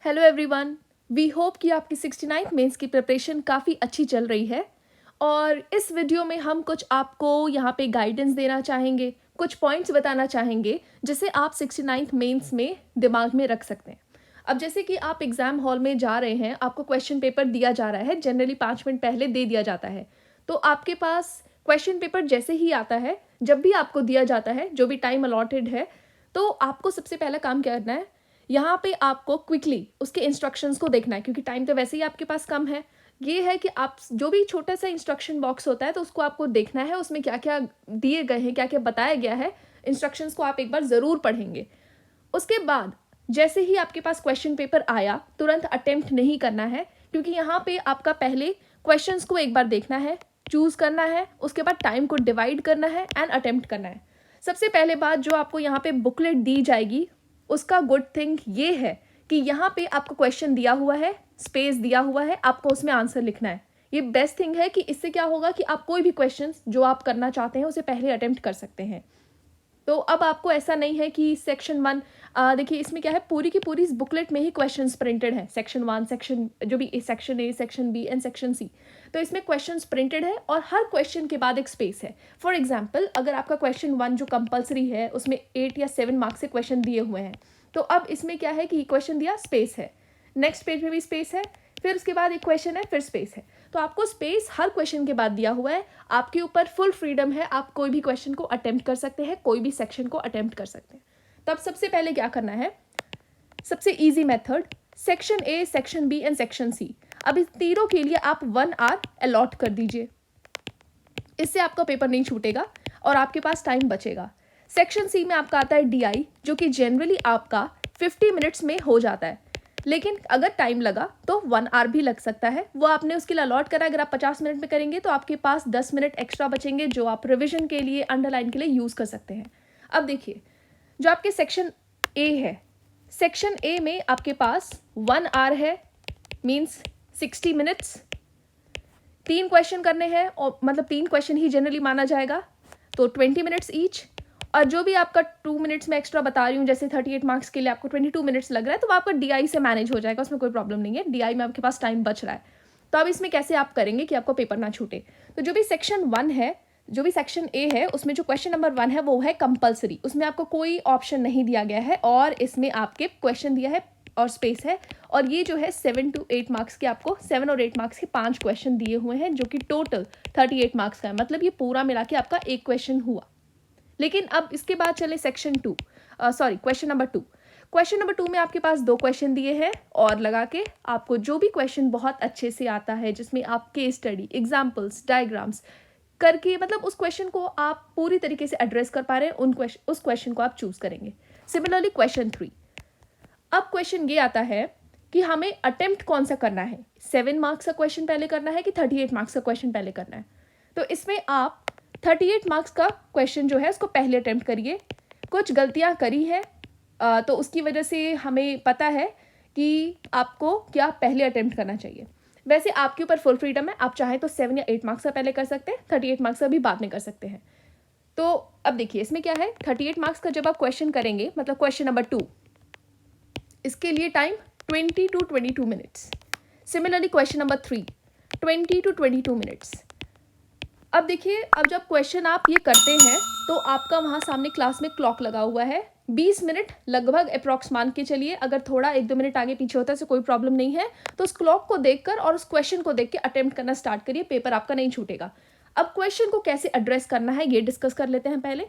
Hello everyone, we hope कि आपकी 69th mains की प्रिपरेशन काफ़ी अच्छी चल रही है। और इस वीडियो में हम कुछ आपको यहाँ पे गाइडेंस देना चाहेंगे, कुछ पॉइंट्स बताना चाहेंगे जिसे आप 69th मेंस में दिमाग में रख सकते हैं। अब जैसे कि आप एग्ज़ाम हॉल में जा रहे हैं, आपको क्वेश्चन पेपर दिया जा रहा है, जनरली 5 मिनट पहले दे दिया जाता है। तो आपके पास क्वेश्चन पेपर जैसे ही आता है, जब भी आपको दिया जाता है, जो भी टाइम अलॉटेड है, तो आपको सबसे पहला काम क्या करना है, यहाँ पे आपको क्विकली उसके इंस्ट्रक्शंस को देखना है, क्योंकि टाइम तो वैसे ही आपके पास कम है। ये है कि आप जो भी छोटा सा इंस्ट्रक्शन बॉक्स होता है तो उसको आपको देखना है, उसमें क्या क्या दिए गए हैं, क्या क्या बताया गया है, इंस्ट्रक्शंस को आप एक बार ज़रूर पढ़ेंगे। उसके बाद जैसे ही आपके पास क्वेश्चन पेपर आया, तुरंत अटेम्प्ट नहीं करना है, क्योंकि यहाँ पे आपका पहले क्वेश्चंस को एक बार देखना है, चूज़ करना है, उसके बाद टाइम को डिवाइड करना है एंड अटेम्प्ट करना है। सबसे पहले बात, जो आपको यहाँ पे बुकलेट दी जाएगी, उसका गुड थिंग ये है कि यहाँ पे आपको क्वेश्चन दिया हुआ है, स्पेस दिया हुआ है, आपको उसमें आंसर लिखना है। ये बेस्ट थिंग है कि इससे क्या होगा कि आप कोई भी क्वेश्चन जो आप करना चाहते हैं उसे पहले अटेम्प्ट कर सकते हैं। तो अब आपको ऐसा नहीं है कि सेक्शन 1, देखिए इसमें क्या है, पूरी की पूरी इस बुकलेट में ही क्वेश्चंस प्रिंटेड है। सेक्शन 1, सेक्शन जो भी section A, section B and section C, तो इसमें क्वेश्चंस प्रिंटेड है और हर क्वेश्चन के बाद एक स्पेस है। फॉर एग्जांपल, अगर आपका क्वेश्चन 1 जो कंपलसरी है उसमें 8 या 7 मार्क्स से क्वेश्चन दिए हुए हैं, तो अब इसमें क्या है कि क्वेश्चन दिया, स्पेस है, नेक्स्ट पेज में भी स्पेस है, फिर उसके बाद एक क्वेश्चन है, फिर स्पेस है। तो आपको स्पेस हर क्वेश्चन के बाद दिया हुआ है। आपके ऊपर फुल फ्रीडम है, आप कोई भी क्वेश्चन को अटेम्प्ट कर सकते हैं, कोई भी सेक्शन को अटेम्प्ट कर सकते हैं। तब सबसे पहले क्या करना है, सबसे easy method, section A, section B and section C, अब इस तीनों के लिए आप 1 आवर अलॉट कर दीजिए। इससे आपका पेपर नहीं छूटेगा और आपके पास टाइम बचेगा। सेक्शन सी में आपका आता है डीआई, जो कि जनरली आपका 50 मिनट्स में हो जाता है, लेकिन अगर टाइम लगा तो 1 आवर भी लग सकता है। वो आपने उसके लिए अलॉट करा। अगर आप 50 मिनट में करेंगे तो आपके पास 10 मिनट एक्स्ट्रा बचेंगे, जो आप रिविजन के लिए, अंडरलाइन के लिए यूज़ कर सकते हैं। अब देखिए, जो आपके सेक्शन ए है, सेक्शन ए में आपके पास 1 आवर है, मीन्स 60 मिनट्स। 3 क्वेश्चन करने हैं, और मतलब 3 क्वेश्चन ही जनरली माना जाएगा, तो 20 मिनट्स ईच। और जो भी आपका 2 मिनट्स में एक्स्ट्रा बता रही हूँ, जैसे 38 मार्क्स के लिए आपको 22 मिनट्स लग रहा है, तो वो आपका डीआई से मैनेज हो जाएगा, उसमें कोई प्रॉब्लम नहीं है। डीआई में आपके पास टाइम बच रहा है। तो अब इसमें कैसे आप करेंगे कि आपको पेपर ना छूटे, तो जो भी सेक्शन 1 है, जो भी सेक्शन ए है, उसमें जो क्वेश्चन नंबर 1 है वो है कंपलसरी, उसमें आपको कोई ऑप्शन नहीं दिया गया है और इसमें आपके क्वेश्चन दिया है और स्पेस है। और ये जो है 7 to 8 मार्क्स के, आपको 7 और 8 मार्क्स के 5 क्वेश्चन दिए हुए हैं, जो कि टोटल 38 मार्क्स का है। मतलब ये पूरा मिला के आपका एक क्वेश्चन हुआ। लेकिन अब इसके बाद चले section 2, question number 2। Question number 2 में आपके पास 2 क्वेश्चन दिए हैं, और लगा के आपको जो भी क्वेश्चन बहुत अच्छे से आता है, जिसमें आप केस स्टडी, एग्जाम्पल्स, डायग्राम्स करके, मतलब उस क्वेश्चन को आप पूरी तरीके से एड्रेस कर पा रहे हैं, उस क्वेश्चन को आप चूज करेंगे। सिमिलरली क्वेश्चन 3, अब क्वेश्चन ये आता है कि हमें अटेम्प्ट कौन सा करना है, 7 मार्क्स का क्वेश्चन पहले करना है कि 38 मार्क्स का क्वेश्चन पहले करना है। तो इसमें आप 38 मार्क्स का क्वेश्चन जो है उसको पहले अटेम्प्ट करिए। कुछ गलतियां करी है, तो उसकी वजह से हमें पता है कि आपको क्या पहले अटेम्प्ट करना चाहिए। वैसे आपके ऊपर फुल फ्रीडम है, आप चाहें तो 7 या 8 मार्क्स का पहले कर सकते हैं, 38 मार्क्स का भी बाद में कर सकते हैं। तो अब देखिए इसमें क्या है, 38 मार्क्स का जब आप क्वेश्चन करेंगे, मतलब क्वेश्चन नंबर 2, इसके लिए time 20 to 22 minutes. Similarly question number 3, 20 to 22 minutes. अब देखिए, अब जब क्वेश्चन आप ये करते हैं तो आपका वहाँ सामने क्लास में क्लॉक लगा हुआ है, 20 मिनट लगभग अप्रॉक्स मान के चलिए। अगर थोड़ा 1-2 मिनट आगे पीछे होता है तो कोई प्रॉब्लम नहीं है। तो उस क्लॉक को देखकर और उस क्वेश्चन को देख के अटेम्प्ट करना स्टार्ट करिए, पेपर आपका नहीं छूटेगा। अब क्वेश्चन को कैसे एड्रेस करना है ये डिस्कस कर लेते हैं। पहले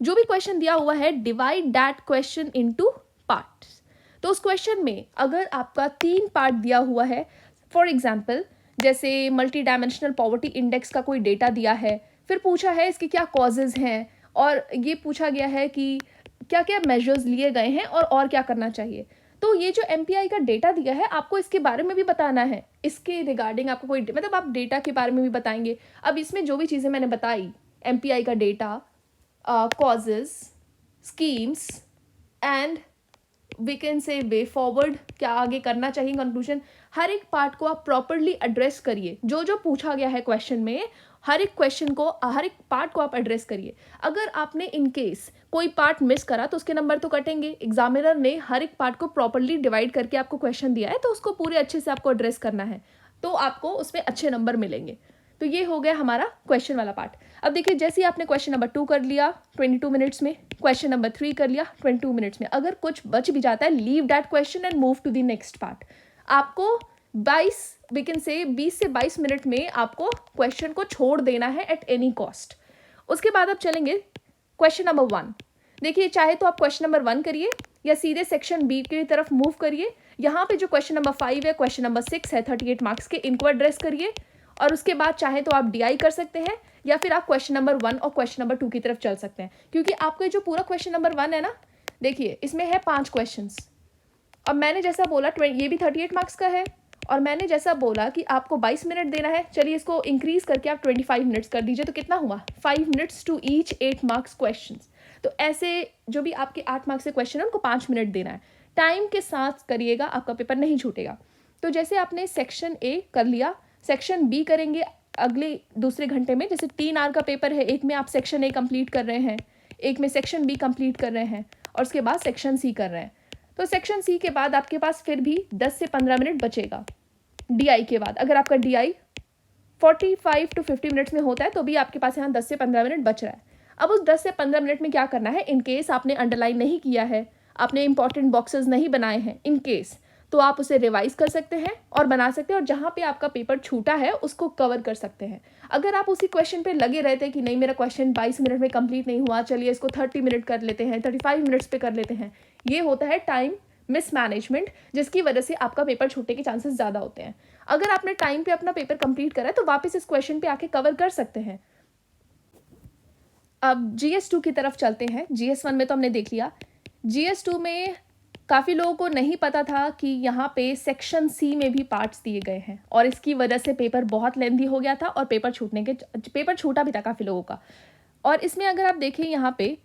जो भी क्वेश्चन दिया हुआ है, divide that question into parts. तो उस क्वेश्चन में अगर आपका 3 पार्ट दिया हुआ है, फॉर एग्जाम्पल जैसे मल्टी डायमेंशनल पॉवर्टी इंडेक्स का कोई डेटा दिया है, फिर पूछा है इसके क्या कॉजेज़ हैं, और ये पूछा गया है कि क्या क्या मेजर्स लिए गए हैं और क्या करना चाहिए। तो ये जो एमपीआई का डेटा दिया है, आपको इसके बारे में भी बताना है, इसके रिगार्डिंग आपको कोई, मतलब आप डेटा के बारे में भी बताएंगे। अब इसमें जो भी चीज़ें मैंने बताई, एमपीआई का data, causes, schemes and we can say way forward, क्या आगे करना चाहिए, कंक्लूजन, हर एक पार्ट को आप प्रॉपरली एड्रेस करिए। जो जो पूछा गया है क्वेश्चन में हर एक क्वेश्चन को, हर एक पार्ट को आप एड्रेस करिए। अगर आपने इन केस कोई पार्ट मिस करा तो उसके नंबर तो कटेंगे। एग्जामिनर ने हर एक पार्ट को प्रॉपर्ली डिवाइड करके आपको क्वेश्चन दिया है तो उसको पूरे अच्छे से आपको एड्रेस करना है, तो आपको उसमें अच्छे नंबर मिलेंगे। तो ये हो गया हमारा क्वेश्चन वाला पार्ट। अब देखिए, जैसे ही आपने क्वेश्चन नंबर 2 कर लिया 22 मिनट्स में, क्वेश्चन नंबर 3 कर लिया 22 मिनट्स में, अगर कुछ बच भी जाता है, leave that question and move to the next part. आपको 20 से 22 मिनट में आपको क्वेश्चन को छोड़ देना है एट एनी कॉस्ट। उसके बाद आप चलेंगे क्वेश्चन नंबर 1। देखिए, चाहे तो आप क्वेश्चन नंबर 1 करिए या सीधे सेक्शन बी की तरफ मूव करिए। यहाँ पे जो क्वेश्चन नंबर 5 है, क्वेश्चन नंबर 6 है 38 मार्क्स के, इनको एड्रेस करिए। और उसके बाद चाहे तो आप डीआई कर सकते हैं या फिर आप क्वेश्चन नंबर 1 और क्वेश्चन नंबर 2 की तरफ चल सकते हैं, क्योंकि आपका जो पूरा क्वेश्चन नंबर 1 है ना, देखिए इसमें है 5 क्वेश्चंस। और मैंने जैसा बोला ये भी 38 मार्क्स का है, और मैंने जैसा बोला कि आपको 22 मिनट देना है, चलिए इसको इंक्रीज करके आप 25 मिनट्स कर दीजिए, तो कितना हुआ 5 minutes to each 8 marks question. तो ऐसे जो भी आपके 8 मार्क्स के क्वेश्चन है उनको 5 मिनट देना है। टाइम के साथ करिएगा, आपका पेपर नहीं छूटेगा। तो जैसे आपने सेक्शन ए कर लिया, सेक्शन बी करेंगे अगले दूसरे घंटे में। जैसे 3 आवर का पेपर है, एक में आप सेक्शन ए कंप्लीट कर रहे हैं, एक में सेक्शन बी कंप्लीट कर रहे हैं, और उसके बाद सेक्शन सी कर रहे हैं। तो सेक्शन सी के बाद आपके पास फिर भी 10 से 15 मिनट बचेगा डीआई के बाद। अगर आपका डीआई 45 टू 50 मिनट्स में होता है तो भी आपके पास यहाँ 10 से 15 मिनट बच रहा है। अब उस 10 से 15 मिनट में क्या करना है, इन केस आपने अंडरलाइन नहीं किया है, आपने इंपॉर्टेंट बॉक्सेस नहीं बनाए हैं इन केस, तो आप उसे रिवाइज कर सकते हैं और बना सकते हैं, और जहाँ पे आपका पेपर छूटा है उसको कवर कर सकते हैं। अगर आप उसी क्वेश्चन पे लगे रहते हैं कि नहीं मेरा क्वेश्चन 22 मिनट में कंप्लीट नहीं हुआ, चलिए इसको 30 मिनट कर लेते हैं, 35 मिनट्स पे कर लेते हैं, ये होता है टाइम मिसमैनेजमेंट, जिसकी वजह से आपका पेपर छूटने के चांसेस ज़्यादा होते हैं। अगर आपने टाइम पे अपना पेपर कंप्लीट करा है तो वापस इस क्वेश्चन पे आके कवर कर सकते हैं। अब GS2 की तरफ चलते हैं। GS1 में तो हमने देख लिया, GS2 में काफ़ी लोगों को नहीं पता था कि यहाँ पे सेक्शन सी में भी पार्ट्स दिए गए हैं, और इसकी वजह से पेपर बहुत लेंथी हो गया था और पेपर छूटा भी था काफ़ी लोगों का। और इसमें अगर आप देखें यहाँ पे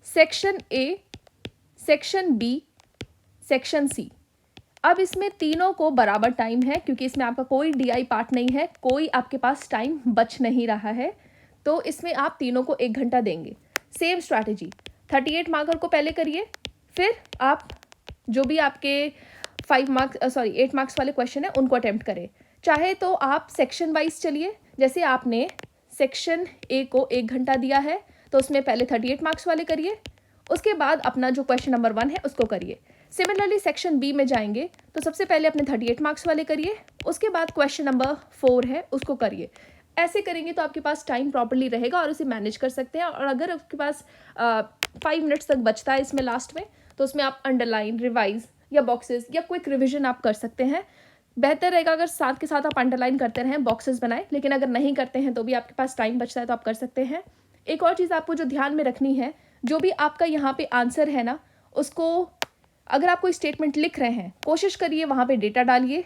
section A, section B, section C, अब इसमें तीनों को बराबर टाइम है, क्योंकि इसमें आपका कोई डीआई पार्ट नहीं है, कोई आपके पास टाइम बच नहीं रहा है, तो इसमें आप तीनों को 1 घंटा देंगे। सेम स्ट्रैटेजी, 38 मार्कर को पहले करिए, फिर आप जो भी आपके 8 मार्क्स वाले क्वेश्चन है उनको अटेम्प्ट करें। चाहे तो आप सेक्शन वाइज चलिए, जैसे आपने सेक्शन ए को 1 घंटा दिया है तो उसमें पहले 38 मार्क्स वाले करिए, उसके बाद अपना जो क्वेश्चन नंबर 1 है उसको करिए। सिमिलरली सेक्शन बी में जाएंगे तो सबसे पहले अपने 38 मार्क्स वाले करिए, उसके बाद क्वेश्चन नंबर 4 है उसको करिए। ऐसे करेंगे तो आपके पास टाइम प्रॉपर्ली रहेगा और उसे मैनेज कर सकते हैं। और अगर आपके पास 5 मिनट्स तक बचता है इसमें लास्ट में, तो उसमें आप अंडरलाइन, रिवाइज या बॉक्सेस या क्विक रिविजन आप कर सकते हैं। बेहतर रहेगा अगर साथ के साथ आप अंडरलाइन करते रहें, बॉक्सेस बनाएं, लेकिन अगर नहीं करते हैं तो भी आपके पास टाइम बचता है तो आप कर सकते हैं। एक और चीज़ आपको जो ध्यान में रखनी है, जो भी आपका यहाँ पे आंसर है ना, उसको अगर आप कोई स्टेटमेंट लिख रहे हैं, कोशिश करिए वहाँ पे डेटा डालिए,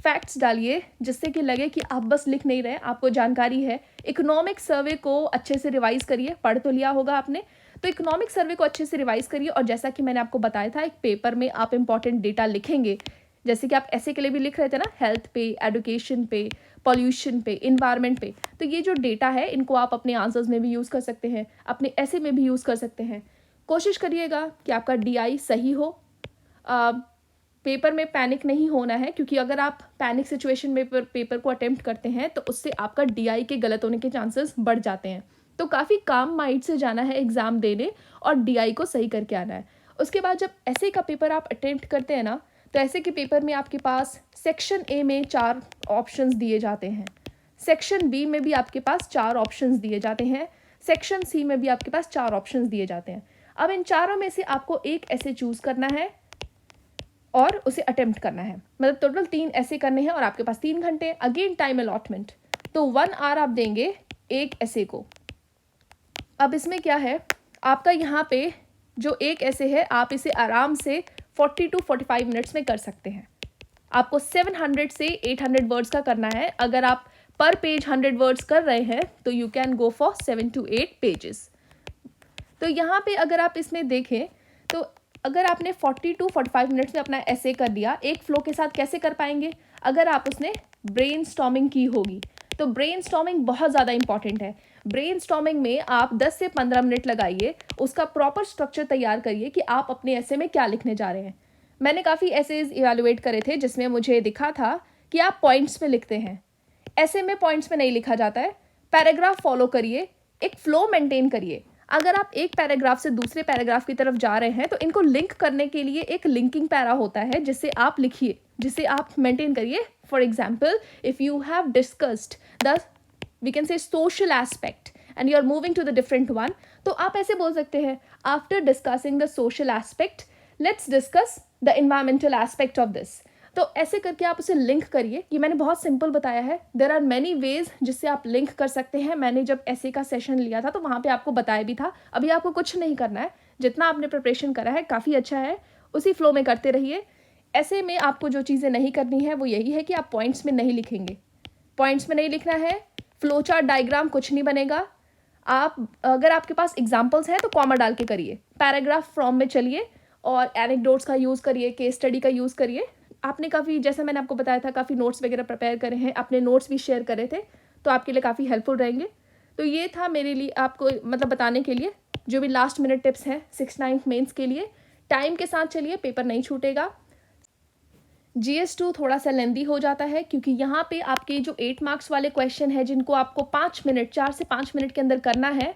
फैक्ट्स डालिए, जिससे कि लगे कि आप बस लिख नहीं रहे, आपको जानकारी है। इकोनॉमिक सर्वे को अच्छे से रिवाइज करिए, पढ़ तो लिया होगा आपने, तो इकोनॉमिक सर्वे को अच्छे से रिवाइज करिए। और जैसा कि मैंने आपको बताया था, एक पेपर में आप इंपॉर्टेंट डेटा लिखेंगे, जैसे कि आप ऐसे के लिए भी लिख रहे थे ना, हेल्थ पे, एजुकेशन पे, पॉल्यूशन पे, इन्वायरमेंट पे, तो ये जो डेटा है इनको आप अपने आंसर्स में भी यूज़ कर सकते हैं, अपने ऐसे में भी यूज़ कर सकते हैं। कोशिश करिएगा कि आपका डीआई सही हो। पेपर में पैनिक नहीं होना है, क्योंकि अगर आप पैनिक सिचुएशन में पेपर को अटेम्प्ट करते हैं तो उससे आपका डीआई के गलत होने के चांसेस बढ़ जाते हैं। तो काफ़ी काम माइंड से जाना है एग्ज़ाम देने और डीआई को सही करके आना है। उसके बाद जब ऐसे का पेपर आप अटेम्प्ट करते हैं ना, तो ऐसे के पेपर में आपके पास सेक्शन ए में 4 ऑप्शंस दिए जाते हैं, सेक्शन बी में भी आपके पास 4 ऑप्शंस दिए जाते हैं, सेक्शन सी में भी आपके पास 4 ऑप्शंस दिए जाते हैं। अब इन चारों में से आपको एक ऐसे चूज़ करना है और उसे अटेम्प्ट करना है, मतलब टोटल 3 ऐसे करने हैं और आपके पास 3 घंटे। अगेन टाइम अलॉटमेंट, तो 1 आवर आप देंगे एक ऐसे को। अब इसमें क्या है, आपका यहाँ पे जो एक ऐसे है, आप इसे आराम से 40 टू 45 मिनट्स में कर सकते हैं। आपको 700 से 800 वर्ड्स का करना है। अगर आप पर पेज 100 वर्ड्स कर रहे हैं तो you can go for 7 to 8 pages. तो यहाँ पे अगर आप इसमें देखें तो अगर आपने 40 टू 45 मिनट्स में अपना ऐसे कर दिया, एक फ्लो के साथ कैसे कर पाएंगे, अगर आप उसने ब्रेनस्टॉर्मिंग की होगी। तो ब्रेनस्टॉर्मिंग बहुत ज़्यादा इंपॉर्टेंट है। ब्रेनस्टॉर्मिंग में आप 10 से 15 मिनट लगाइए, उसका प्रॉपर स्ट्रक्चर तैयार करिए कि आप अपने ऐसे में क्या लिखने जा रहे हैं। मैंने काफ़ी ऐसेज इवैल्यूएट करे थे जिसमें मुझे दिखा था कि आप पॉइंट्स में लिखते हैं। ऐसे में पॉइंट्स में नहीं लिखा जाता है। पैराग्राफ फॉलो करिए, एक फ्लो मेंटेन करिए। अगर आप एक पैराग्राफ से दूसरे पैराग्राफ की तरफ जा रहे हैं तो इनको लिंक करने के लिए एक लिंकिंग पैरा होता है जिससे आप लिखिए, जिसे आप मेंटेन करिए। For example, if you have discussed the we can say social aspect and you are moving to the different one, तो आप ऐसे बोल सकते हैं, after discussing the social aspect let's discuss the environmental aspect of this. तो ऐसे करके आप उसे लिंक करिए। ये मैंने बहुत सिंपल बताया है। देयर आर मैनी वेज जिससे आप लिंक कर सकते हैं। मैंने जब ऐसे का सेशन लिया था तो वहाँ पे आपको बताया भी था। अभी आपको कुछ नहीं करना है, जितना आपने प्रिपरेशन करा है काफ़ी अच्छा है, उसी फ्लो में करते रहिए। ऐसे में आपको जो चीज़ें नहीं करनी है वो यही है कि आप पॉइंट्स में नहीं लिखेंगे, पॉइंट्स में नहीं लिखना है। फ्लो चार्ट डायग्राम कुछ नहीं बनेगा। आप अगर आपके पास एग्जाम्पल्स हैं तो कॉमा डाल के करिए, पैराग्राफ फॉर्म में चलिए और एनेक्डोट्स का यूज़ करिए, केस स्टडी का यूज़ करिए। आपने काफ़ी, जैसे मैंने आपको बताया था, काफ़ी नोट्स वगैरह प्रिपेयर करे हैं, अपने नोट्स भी शेयर करे थे, तो आपके लिए काफ़ी हेल्पफुल रहेंगे। तो ये था मेरे लिए आपको मतलब बताने के लिए जो भी लास्ट मिनट टिप्स हैं 6/9 मेंस के लिए। टाइम के साथ चलिए, पेपर नहीं छूटेगा। GS2 थोड़ा सा लेंदी हो जाता है क्योंकि यहाँ पे आपके जो 8 मार्क्स वाले क्वेश्चन है जिनको आपको 5 मिनट 4 से 5 मिनट के अंदर करना है,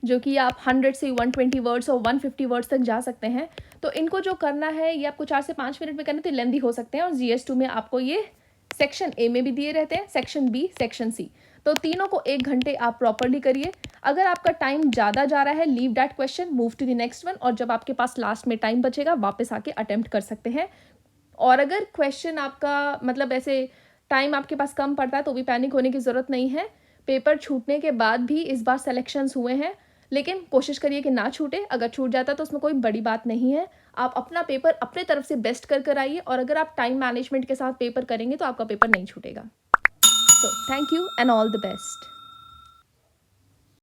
जो कि आप 100 से 120 वर्ड्स और 150 वर्ड्स तक जा सकते हैं, तो इनको जो करना है ये आपको 4 से 5 मिनट में करना, तो लेंदी हो सकते हैं। और GS2 में आपको ये सेक्शन ए में भी दिए रहते हैं, सेक्शन बी, सेक्शन सी, तो तीनों को 1 घंटे आप प्रॉपरली करिए। अगर आपका टाइम ज़्यादा जा रहा है, leave that question, move to the next one, और जब आपके पास लास्ट में टाइम बचेगा वापस आके अटेम्प्ट कर सकते हैं। और अगर क्वेश्चन आपका मतलब ऐसे टाइम आपके पास कम पड़ता है तो भी पैनिक होने की ज़रूरत नहीं है। पेपर छूटने के बाद भी इस बार सिलेक्शंस हुए हैं, लेकिन कोशिश करिए कि ना छूटे। अगर छूट जाता है तो उसमें कोई बड़ी बात नहीं है। आप अपना पेपर अपने तरफ से बेस्ट कर आइए, और अगर आप टाइम मैनेजमेंट के साथ पेपर करेंगे तो आपका पेपर नहीं छूटेगा। So thank you and all the best.